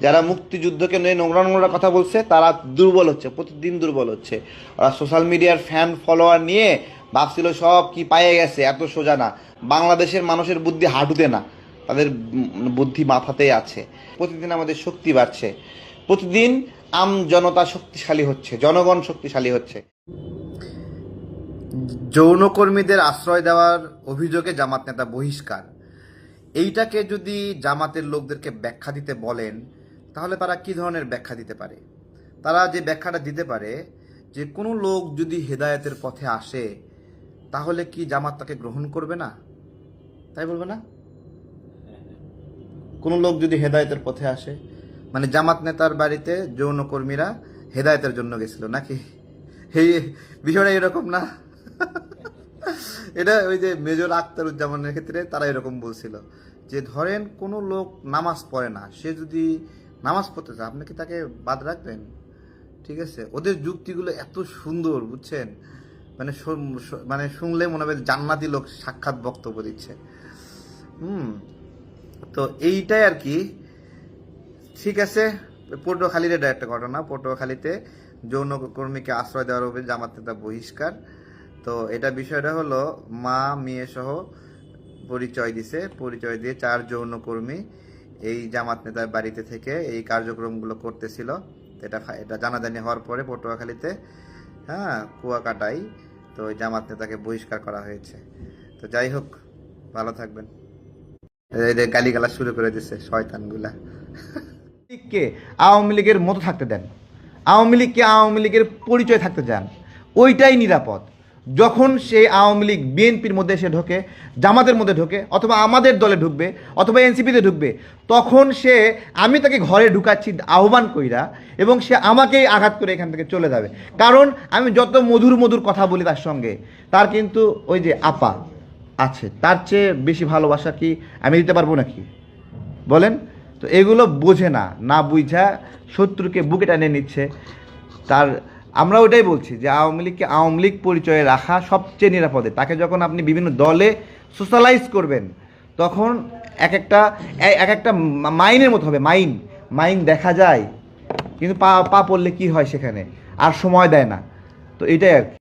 যারা মুক্তিযুদ্ধকে নিয়ে নোংরা নোংরা কথা বলছে তারা দুর্বল হচ্ছে, প্রতিদিন দুর্বল হচ্ছে। ওরা সোশ্যাল মিডিয়ার ফ্যান ফলোয়ার নিয়ে ভাবছিল সব কি পায়ে গেছে। এত সোজা না। বাংলাদেশের মানুষের বুদ্ধি হাঁটুতে না, তাদের বুদ্ধি মাথাতেই আছে। প্রতিদিন আমাদের শক্তি বাড়ছে, প্রতিদিন জনতা শক্তিশালী হচ্ছে, জনগণ শক্তিশালী হচ্ছে। যৌনকর্মীদের আশ্রয় দেওয়ার অভিযোগে জামাত নেতা বহিষ্কার, এইটাকে যদি জামাতের লোকদেরকে ব্যাখ্যা দিতে বলেন তাহলে তারা কি ধরনের ব্যাখ্যা দিতে পারে? তারা যে ব্যাখ্যাটা দিতে পারে যে কোনো লোক যদি হেদায়েতের পথে আসে তাহলে কি জামাত তাকে গ্রহণ করবে না, তাই বলবে না? কোনো লোক যদি হেদায়েতের পথে আসে, মানে জামাত নেতার বাড়িতে যৌনকর্মীরা হেদায়েতের জন্য গেছিল নাকি? এই বিষয়টা এরকম না? এটা ওই যে মেজর আখতারুজ্জামানের ক্ষেত্রে তারা এরকম বলছিল যে ধরেন কোনো লোক নামাজ পড়ে না, সে যদি নামাজ পড়তে চায় আপনি কি তাকে বাদ রাখবেন? ঠিক আছে, ওদের যুক্তিগুলো এত সুন্দর, বুঝছেন? মানে মানে শুনলে মনে হবে জান্নাতি লোক সাক্ষাৎ বক্তব্য দিচ্ছে। তো এইটাই আর কি। ঠিক আছে, পটুয়াখালীর এটা একটা ঘটনা। পটুয়াখালীতে যৌনকর্মীকে আশ্রয় দেওয়ার অভিযোগে জামাত নেতা বহিষ্কার। তো এটা বিষয়টা হলো মা মেয়ে সহ পরিচয় দিয়ে 4 যৌনকর্মী এই জামাত নেতার বাড়িতে থেকে এই কার্যক্রমগুলো করতেছিল। এটা জানাজানি হওয়ার পরে পটুয়াখালীতে কুয়াকাটায় তো ওই জামাত নেতাকে বহিষ্কার করা হয়েছে। তো যাই হোক, ভালো থাকবেন। এদের গালিগালাজ শুরু করে দিচ্ছে শয়তানগুলা। লীগকে আওয়ামী লীগের মতো থাকতে দেন, আওয়ামী লীগকে আওয়ামী লীগের পরিচয় থাকতে যান, ওইটাই নিরাপদ। যখন সে আওয়ামী লীগ বিএনপির মধ্যে এসে ঢোকে, জামাতের মধ্যে ঢোকে, অথবা আমাদের দলে ঢুকবে, অথবা এনসিপিতে ঢুকবে, তখন সে আমি তাকে ঘরে ঢুকাচ্ছি আহ্বান কইরা, এবং সে আমাকেই আঘাত করে এখান থেকে চলে যাবে। কারণ আমি যত মধুর মধুর কথা বলি তার সঙ্গে, তার কিন্তু ওই যে আপা আছে, তার চেয়ে বেশি ভালোবাসা কি আমি দিতে পারবো নাকি বলেন? তো এগুলো বোঝে না, না বুঝা শত্রুকে বুকে টানিয়ে নিচ্ছে। আমরা ওটাই বলছি যে আওয়ামী লীগকে আওয়ামী লীগ পরিচয়ে রাখা সবচেয়ে নিরাপদে। তাকে যখন আপনি বিভিন্ন দলে সোশ্যালাইজ করবেন তখন এক একটা মাইনের মতো হবে। মাইন দেখা যায়, কিন্তু পা পড়লে কি হয় সেখানে আর সময় দেয় না। তো এটাই আর কি।